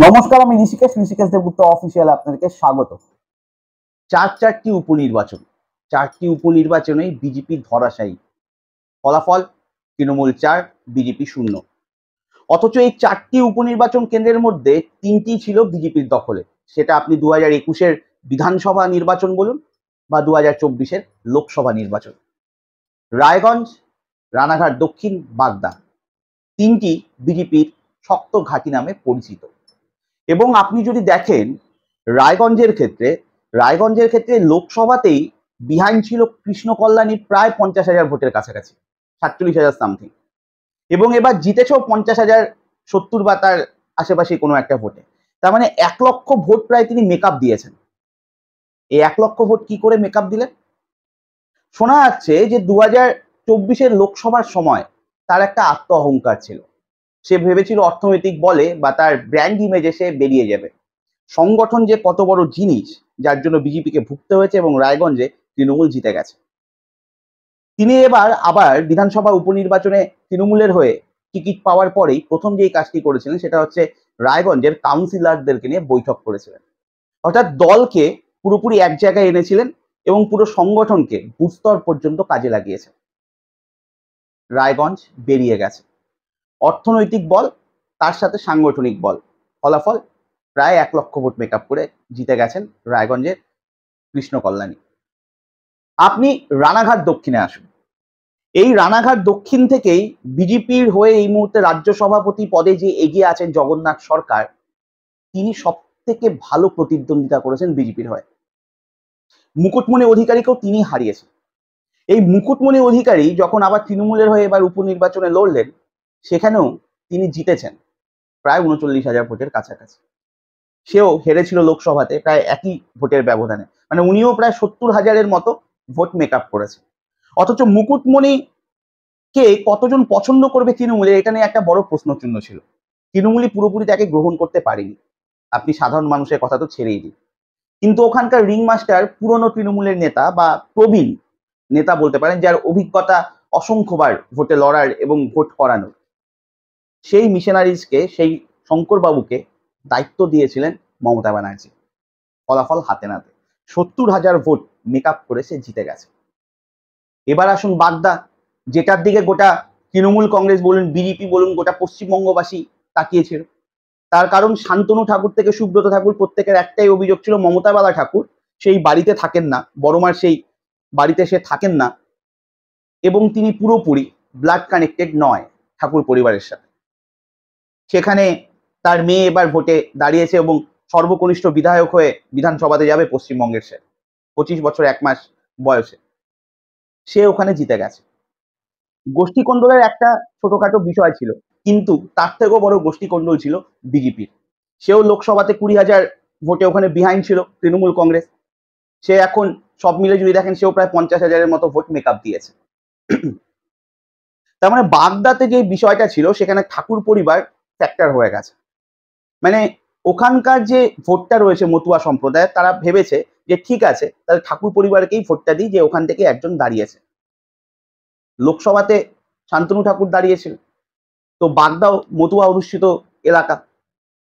নমস্কার, আমি ঋষিকেশ দেবগুপ্ত অফিসিয়াল আপনাদেরকে স্বাগত। চারটি উপনির্বাচনেই বিজেপি ধরাশায়ী। ফলাফল তৃণমূল 4, বিজেপি 0। অথচ এই 4টি উপনির্বাচন কেন্দ্রের মধ্যে 3টি ছিল বিজেপির দখলে। সেটা আপনি 2021-এর বিধানসভা নির্বাচন বলুন বা 2024-এর লোকসভা নির্বাচন। রায়গঞ্জ, রানাঘাট দক্ষিণ, বাগদা 3টি বিজেপির শক্ত ঘাঁটি নামে পরিচিত। এবং আপনি যদি দেখেন রায়গঞ্জের ক্ষেত্রে লোকসভাতেই বিহাইন্ড ছিল কৃষ্ণ কল্যাণী প্রায় 50,000 ভোটের কাছাকাছি, 47,000 সামথিং। এবং এবার জিতেছেও 50,000, 70 বা তার আশেপাশে কোনো একটা ভোটে। তার মানে 1 লক্ষ ভোট প্রায় তিনি মেকআপ দিয়েছেন। এই 1 লক্ষ ভোট কি করে মেকআপ দিলেন? শোনা যাচ্ছে যে 2024-এর লোকসভার সময় তার একটা আত্ম অহংকার ছিল। সে ভেবেছিল অর্থনৈতিক বলে বা তার ব্র্যান্ড ইমেজে সে বেরিয়ে যাবে। সংগঠন যে কত বড় জিনিস, যার জন্য বিজেপিকে ভুগতে হয়েছে এবং রায়গঞ্জে তৃণমূল জিতে গেছে। তিনি এবার আবার বিধানসভা উপনির্বাচনে তৃণমূলের হয়ে টিকিট পাওয়ার পরেই প্রথম যেই কাজটি করেছিলেন সেটা হচ্ছে রায়গঞ্জের কাউন্সিলরদেরকে নিয়ে বৈঠক করেছিলেন। অর্থাৎ দলকে পুরোপুরি এক জায়গায় এনেছিলেন এবং পুরো সংগঠনকে বুথ স্তর পর্যন্ত কাজে লাগিয়েছেন। রায়গঞ্জ বেরিয়ে গেছে। অর্থনৈতিক বল তার সাথে সাংগঠনিক বল, ফলাফল প্রায় 1 লক্ষ ভোট মেকআপ করে জিতে গেছেন রায়গঞ্জের কৃষ্ণ কল্যাণী। আপনি রানাঘাট দক্ষিণে আসুন। এই রানাঘাট দক্ষিণ থেকেই বিজেপির হয়ে এই মুহূর্তে রাজ্য সভাপতি পদে যে এগিয়ে আছেন জগন্নাথ সরকার, তিনি সব থেকে ভালো প্রতিদ্বন্দ্বিতা করেছেন বিজেপির হয়ে। মুকুটমণি অধিকারীকেও তিনি হারিয়েছেন। এই মুকুটমণি অধিকারী যখন আবার তৃণমূলের হয়ে এবার উপনির্বাচনে লড়লেন, সেখানেও তিনি জিতেছেন প্রায় 39,000 ভোটের কাছাকাছি। সেও হেরেছিল লোকসভাতে প্রায় একই ভোটের ব্যবধানে, মানে উনিও প্রায় 70,000-এর মতো ভোট মেকআপ করেছে। অথচ মুকুটমণিকে কতজন পছন্দ করবে তৃণমূলে, এটা নিয়ে একটা বড় প্রশ্নচিহ্ন ছিল। তৃণমূলই পুরোপুরি তাকে গ্রহণ করতে পারেনি, আপনি সাধারণ মানুষের কথা তো ছেড়েই দিন। কিন্তু ওখানকার রিংমাস্টার পুরনো তৃণমূলের নেতা বা প্রবীণ নেতা বলতে পারেন, যার অভিজ্ঞতা অসংখ্যবার ভোটে লড়ার এবং ভোট করানোর, সেই মিশনারিজকে, সেই শঙ্করবাবুকে দায়িত্ব দিয়েছিলেন মমতা ব্যানার্জি। ফলাফল হাতে নাতে 70,000 ভোট মেকআপ করে সে জিতে গেছে। এবার আসুন বাগদা, যেটার দিকে গোটা তৃণমূল কংগ্রেস বলুন, বিজেপি বলুন, গোটা পশ্চিমবঙ্গবাসী তাকিয়েছিল। তার কারণ শান্তনু ঠাকুর থেকে সুব্রত ঠাকুর প্রত্যেকের একটাই অভিযোগ ছিল, মমতা বালা ঠাকুর সেই বাড়িতে থাকেন না, বড়মার সেই বাড়িতে সে থাকেন না এবং তিনি পুরোপুরি ব্লাড কানেক্টেড নয় ঠাকুর পরিবারের সাথে। সেখানে তার মেয়ে এবার ভোটে দাঁড়িয়েছে এবং সর্বকনিষ্ঠ বিধায়ক হয়ে বিধানসভাতে যাবে পশ্চিমবঙ্গের। সে 25 বছর 1 মাস বয়সে সে ওখানে জিতে গেছে। গোষ্ঠীকন্দলের একটা ছোটখাটো বিষয় ছিল, কিন্তু তার থেকেও বড় গোষ্ঠীকন্দল ছিল বিজেপির। সেও লোকসভাতে 20,000 ভোটে ওখানে বিহাইন্ড ছিল তৃণমূল কংগ্রেস। সে এখন সব মিলে যদি দেখেন সেও প্রায় 50,000-এর মতো ভোট মেকআপ দিয়েছে। তার মানে বাগদাতে যে বিষয়টা ছিল সেখানে ঠাকুর পরিবার ফ্যাক্টর হয়ে গেছে। মানে ওখানকার যে ভোটটা রয়েছে মতুয়া সম্প্রদায়ের, তারা ভেবেছে যে ঠিক আছে, তাহলে ঠাকুর পরিবারকেই ভোটটা দিই, যে ওখান থেকে একজন দাঁড়িয়েছে। লোকসভাতে শান্তনু ঠাকুর দাঁড়িয়েছিল, তো বাগদাও মতুয়া অধ্যুষিত এলাকা,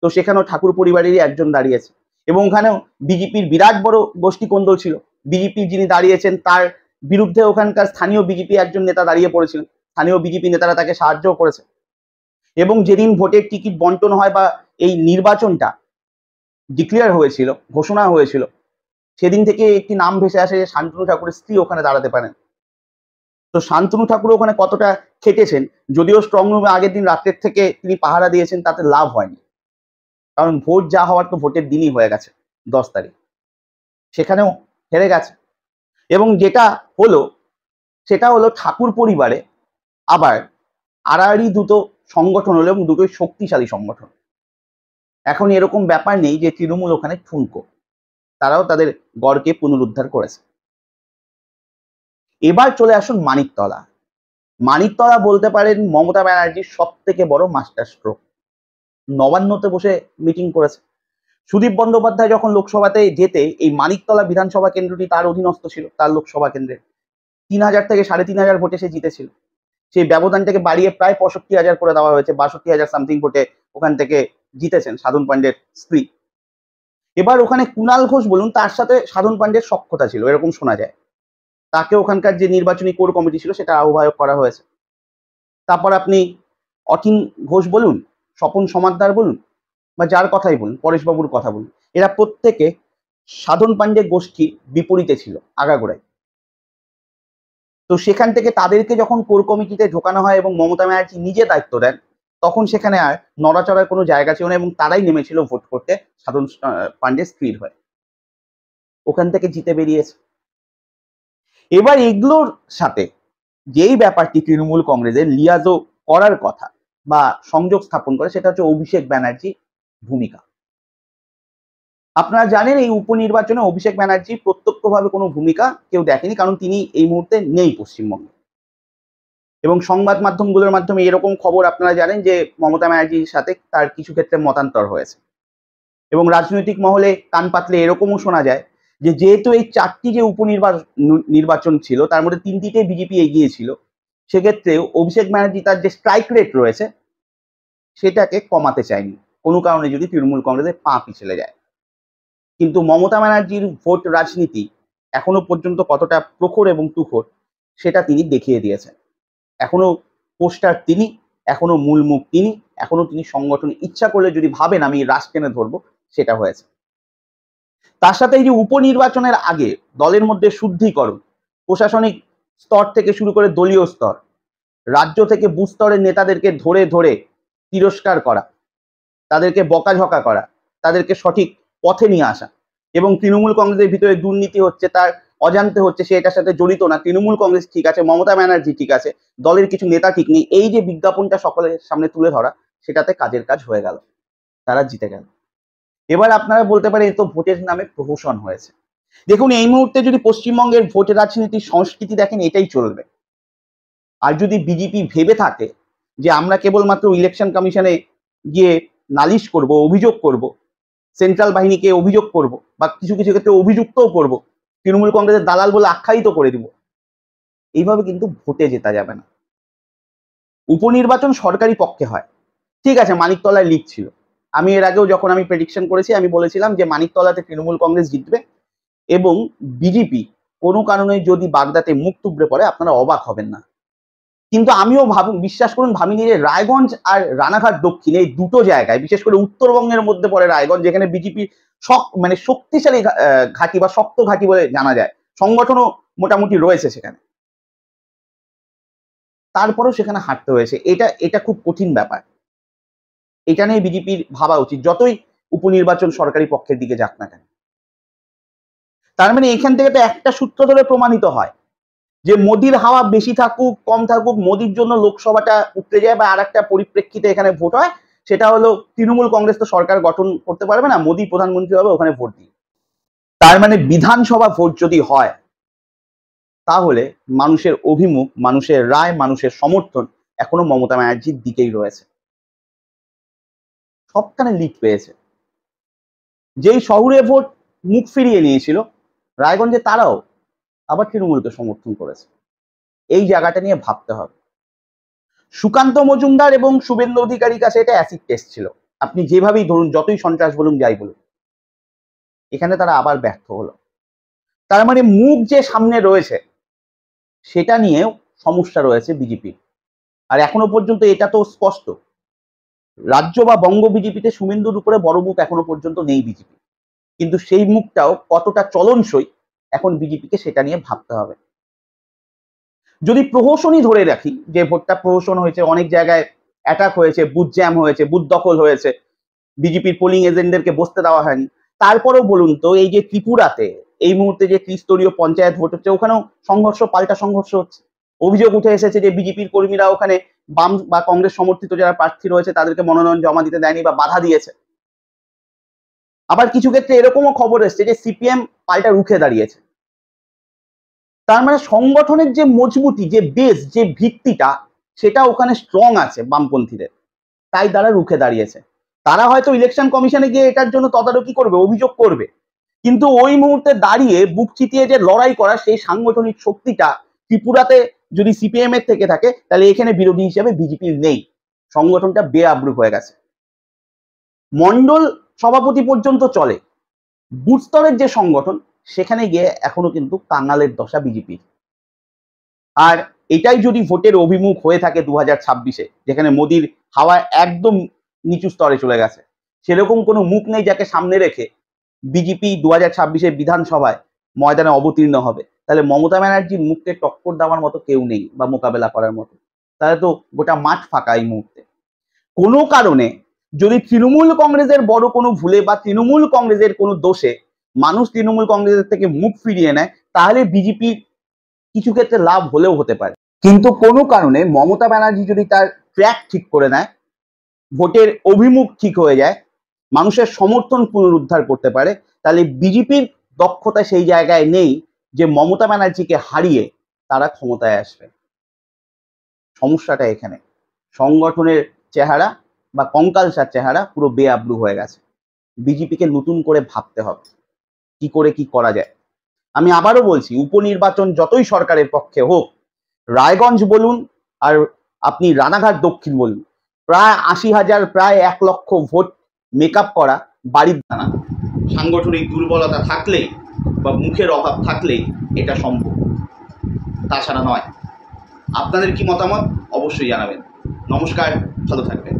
তো সেখানেও ঠাকুর পরিবারেরই একজন দাঁড়িয়েছে। এবং ওখানেও বিজেপির বিরাট বড় গোষ্ঠীকন্দল ছিল। বিজেপি যিনি দাঁড়িয়েছেন তার বিরুদ্ধে ওখানকার স্থানীয় বিজেপি একজন নেতা দাঁড়িয়ে পড়েছিলেন, স্থানীয় বিজেপি নেতারা তাকে সাহায্যও করেছে। এবং যেদিন ভোটের টিকিট বন্টন হয় বা এই নির্বাচনটা ডিক্লেয়ার হয়েছিল, ঘোষণা হয়েছিল, সেদিন থেকে একটি নাম ভেসে আসে যে শান্তনু ঠাকুরের স্ত্রী ওখানে দাঁড়াতে পারেন। তো শান্তনু ঠাকুর ওখানে কতটা খেটেছেন, যদিও স্ট্রং রুমে আগের দিন রাত্রের থেকে তিনি পাহারা দিয়েছেন, তাতে লাভ হয়নি। কারণ ভোট যা হওয়ার তো ভোটের দিনই হয়ে গেছে 10 তারিখ, সেখানেও হেরে গেছে। এবং যেটা হলো সেটা হলো ঠাকুর পরিবারে আবার আড়াআড়ি দুটো সংগঠন হলো এবং দুটোই শক্তিশালী সংগঠন। এখন এরকম ব্যাপার নেই যে তৃণমূল ওখানে ঠুনকো, তারাও তাদের গড়কে পুনরুদ্ধার করেছে। এবার চলে আসুন মানিকতলা। মানিকতলা বলতে পারেন মমতা ব্যানার্জির সব থেকে বড় মাস্টার স্ট্রোক। নবান্নতে বসে মিটিং করেছে। সুদীপ বন্দ্যোপাধ্যায় যখন লোকসভাতে যেতে এই মানিকতলা বিধানসভা কেন্দ্রটি তার অধীনস্থ ছিল, তার লোকসভা কেন্দ্রে 3,000 থেকে 3,500 ভোটে সে জিতেছিল। সেই ব্যবধানটাকে বাড়িয়ে প্রায় 65,000 করে দেওয়া হয়েছে। 62,000 সামথিং ভোটে ওখান থেকে জিতেছেন সাধন পান্ডের স্ত্রী। এবার ওখানে কুণাল ঘোষ বলুন, তার সাথে সাধন পান্ডের সখ্যতা ছিল এরকম শোনা যায়। তাকে ওখানকার যে নির্বাচনী কোর কমিটি ছিল সেটা আহ্বায়ক করা হয়েছে। তারপর আপনি অতীন ঘোষ বলুন, স্বপন সমাদ্দার বলুন, বা যার কথাই বলুন, পরেশবাবুর কথা বলুন, এরা প্রত্যেকে সাধন পান্ডে গোষ্ঠীর বিপরীতে ছিল আগাগোড়ায়। তো সেখান থেকে তাদেরকে যখন কোর কমিটিতে ঢোকানো হয় এবং মমতা ব্যানার্জি নিজে দায়িত্ব দেন, তখন সেখানে আর নড়াচড়ার কোনো জায়গা ছিল না এবং তারাই নেমেছিল ভোট করতে সাধন পান্ডে স্থির হয়, ওখান থেকে জিতে বেরিয়েছে। এবার এগুলোর সাথে যেই ব্যাপারটি তৃণমূল কংগ্রেসের লিয়াজও করার কথা বা সংযোগ স্থাপন করে, সেটা হচ্ছে অভিষেক ব্যানার্জি ভূমিকা। আপনারা জানেন এই উপনির্বাচনে অভিষেক ব্যানার্জি প্রত্যক্ষভাবে কোনো ভূমিকা কেউ দেখেনি, কারণ তিনি এই মুহূর্তে নেই পশ্চিমবঙ্গে। এবং সংবাদ মাধ্যমগুলোর মাধ্যমে এরকম খবর আপনারা জানেন যে মমতা ব্যানার্জির সাথে তার কিছু ক্ষেত্রে মতান্তর হয়েছে। এবং রাজনৈতিক মহলে কান পাতলে এরকমও শোনা যায় যে যেহেতু এই 4টি যে নির্বাচন ছিল তার মধ্যে 3টিতে বিজেপি এগিয়ে ছিল, সেক্ষেত্রে অভিষেক ব্যানার্জি তার যে স্ট্রাইক রেট রয়েছে সেটাকে কমাতে চায়নি কোনো কারণে যদি তৃণমূল কংগ্রেসের পা পিছলে যায়। কিন্তু মমতা ব্যানার্জির ভোট রাজনীতি এখনো পর্যন্ত কতটা প্রখর এবং তুখর সেটা তিনি দেখিয়ে দিয়েছেন। এখনো পোস্টার তিনি, এখনো মূল মুখ তিনি, এখনো তিনি সংগঠন ইচ্ছা করলে যদি ভাবেন আমি রাশ টেনে ধরবো, সেটা হয়েছে। তার সাথে এই যে উপনির্বাচনের আগে দলের মধ্যে শুদ্ধিকরণ, প্রশাসনিক স্তর থেকে শুরু করে দলীয় স্তর, রাজ্য থেকে বুথ স্তরের নেতাদেরকে ধরে ধরে তিরস্কার করা, তাদেরকে বকাঝকা করা, তাদেরকে সঠিক পথে নিয়ে আসা, এবং তৃণমূল কংগ্রেসের ভিতরে দুর্নীতি হচ্ছে তার অজান্তে হচ্ছে, সে এটার সাথে জড়িত না, তৃণমূল কংগ্রেস ঠিক আছে, মমতা ব্যানার্জি ঠিক আছে, দলের কিছু নেতা ঠিক নেই, এই যে বিজ্ঞাপনটা সকলের সামনে তুলে ধরা, সেটাতে কাজের কাজ হয়ে গেল, তারা জিতে গেল। এবার আপনারা বলতে পারেন এ তো ভোটের নামে প্রহসন হয়েছে। দেখুন এই মুহূর্তে যদি পশ্চিমবঙ্গের ভোট রাজনীতির সংস্কৃতি দেখেন, এটাই চলবে। আর যদি বিজেপি ভেবে থাকে যে আমরা কেবলমাত্র ইলেকশন কমিশনে গিয়ে নালিশ করব, অভিযোগ করব, সেন্ট্রাল বাহিনীকে অভিযোগ করব, বা কিছু কিছু ক্ষেত্রে অভিযুক্তও করব, তৃণমূল কংগ্রেসের দালাল বলে আখ্যায়িত করে দিব, এইভাবে কিন্তু ভোটে জেতা যাবে না। উপনির্বাচন সরকারি পক্ষে হয়, ঠিক আছে, মানিকতলায় লিগ ছিল, আমি এর আগেও যখন আমি প্রেডিকশন করেছি আমি বলেছিলাম যে মানিকতলাতে তৃণমূল কংগ্রেস জিতবে এবং বিজেপি কোনো কারণে যদি বাগদাতে মুখ তুবড়ে পড়ে আপনারা অবাক হবেন না। কিন্তু আমিও বিশ্বাস করুন ভাবিনি যে রায়গঞ্জ আর রানাঘাট দক্ষিণ এই দুটো জায়গায়, বিশেষ করে উত্তরবঙ্গের মধ্যে পড়ে রায়গঞ্জ, যেখানে বিজেপি মানে শক্তিশালী ঘাঁটি বা শক্ত ঘাঁটি বলে জানা যায়, সংগঠনও মোটামুটি রয়েছে সেখানে, তারপরেও সেখানে হারতে হয়েছে। এটা খুব কঠিন ব্যাপার। এটা নিয়ে বিজেপির ভাবা উচিত, যতই উপনির্বাচন সরকারি পক্ষের দিকে যাক না কেন। তার মানে এখান থেকে তো একটা সূত্র ধরে প্রমাণিত হয় যে মোদির হাওয়া বেশি থাকুক কম থাকুক, মোদির জন্য লোকসভাটা উঠতে যায় বা আর একটা পরিপ্রেক্ষিতে এখানে ভোট হয়, সেটা হলো তৃণমূল কংগ্রেস তো সরকার গঠন করতে পারবে না, মোদি প্রধানমন্ত্রী হবে ওখানে ভোট দিয়ে। তার মানে বিধানসভা ভোট যদি হয় তাহলে মানুষের অভিমুখ, মানুষের রায়, মানুষের সমর্থন এখনো মমতা ব্যানার্জির দিকেই রয়েছে। সবখানে লিড পেয়েছে। যেই শহুরে ভোট মুখ ফিরিয়ে নিয়েছিল রায়গঞ্জে, তারাও আবার তৃণমূলকে সমর্থন করেছে। এই জায়গাটা নিয়ে ভাবতে হবে। সুকান্ত মজুমদার এবং শুভেন্দু অধিকারীর কাছে এটা অ্যাসিড টেস্ট ছিল। আপনি যেভাবেই ধরুন, যতই সন্ত্রাস বলুন, যাই বলুন, এখানে তারা আবার ব্যর্থ হলো। তার মানে মুখ যে সামনে রয়েছে সেটা নিয়েও সমস্যা রয়েছে বিজেপির। আর এখনো পর্যন্ত এটা তো স্পষ্ট, রাজ্য বা বঙ্গ বিজেপিতে শুভেন্দুর উপরে বড় মুখ এখনো পর্যন্ত নেই বিজেপি, কিন্তু সেই মুখটাও কতটা চলনসই এখন বিজেপিকে সেটা নিয়ে ভাবতে হবে। যদি প্রহসনই ধরে রাখি যে ভোটটা প্রহসন হয়েছে, অনেক জায়গায় অ্যাটাক হয়েছে, বুথ জ্যাম হয়েছে, বুথ দখল হয়েছে, বিজেপির পোলিং এজেন্টদেরকে বসতে দেওয়া হয়নি, তারপরেও বলুন তো এই যে ত্রিপুরাতে এই মুহূর্তে যে ত্রিস্তরীয় পঞ্চায়েত ভোট হচ্ছে, ওখানেও সংঘর্ষ, পাল্টা সংঘর্ষ হচ্ছে। অভিযোগ উঠে এসেছে যে বিজেপির কর্মীরা ওখানে বাম বা কংগ্রেস সমর্থিত যারা প্রার্থী রয়েছে তাদেরকে মনোনয়ন জমা দিতে দেয়নি বা বাধা দিয়েছে। আবার কিছু ক্ষেত্রে এরকমও খবর এসছে যে সিপিএম পাল্টা রুখে দাঁড়িয়েছে। তার মানে সংগঠনের যে মজবুতি, যে বেস, যে ভিত্তিটা, সেটা ওখানে স্ট্রং আছে বামপন্থীদের, তাই তারা রুখে দাঁড়িয়েছে। তারা হয়তো ইলেকশন কমিশনে গিয়ে এটার জন্য তদারকি করবে, অভিযোগ করবে, কিন্তু ওই মুহূর্তে দাঁড়িয়ে বুক চিতিয়ে যে লড়াই করা, সেই সাংগঠনিক শক্তিটা ত্রিপুরাতে যদি সিপিএম এর থেকে থাকে তাহলে এখানে বিরোধী হিসেবে বিজেপির নেই, সংগঠনটা বেআব্রু হয়ে গেছে। মন্ডল সভাপতি পর্যন্ত চলে, বুথ স্তরের যে সংগঠন সেখানে গিয়ে এখনো কিন্তু কাঙালের দশা বিজেপির। আর এটাই যদি ভোটের অভিমুখ হয়ে থাকে 2026-এ, যেখানে মোদির হাওয়া একদম নিচু স্তরে চলে গেছে, সেরকম কোনো মুখ নেই যাকে সামনে রেখে বিজেপি 2026-এর বিধানসভায় ময়দানে অবতীর্ণ হবে, তাহলে মমতা ব্যানার্জির মুখকে টক্কর দেওয়ার মতো কেউ নেই বা মোকাবেলা করার মতো। তাহলে তো গোটা মাঠ ফাঁকা এই মুহূর্তে। কোনো কারণে যদি তৃণমূল কংগ্রেসের বড় কোনো ভুলে বা তৃণমূল কংগ্রেসের কোনো দোষে মানুষ তৃণমূল কংগ্রেসের থেকে মুখ ফিরিয়ে নেয়, তাহলে বিজেপির কিছু ক্ষেত্রে লাভ হলেও হতে পারে। কিন্তু কোনো কারণে মমতা ব্যানার্জি যদি তার ট্র্যাক ঠিক করে নেয়, ভোটের অভিমুখ ঠিক হয়ে যায়, মানুষের সমর্থন পুনরুদ্ধার করতে পারে, তাহলে বিজেপির দক্ষতা সেই জায়গায় নেই যে মমতা ব্যানার্জিকে হারিয়ে তারা ক্ষমতায় আসবে। সমস্যাটা এখানে, সংগঠনের চেহারা বা কঙ্কালসার চেহারা পুরো বেআব্রু হয়ে গেছে। বিজেপিকে নতুন করে ভাবতে হবে কি করে কি করা যায়। আমি আবারও বলছি, উপনির্বাচন যতই সরকারের পক্ষে হোক, রায়গঞ্জ বলুন আর আপনি রানাঘাট দক্ষিণ বলুন, প্রায় 80,000 প্রায় 1 লক্ষ ভোট মেকআপ করা বাড়ির দানা। সাংগঠনিক দুর্বলতা থাকলেই বা মুখের অভাব থাকলেই এটা সম্ভব, তাছাড়া নয়। আপনাদের কি মতামত অবশ্যই জানাবেন। নমস্কার, ভালো থাকবেন।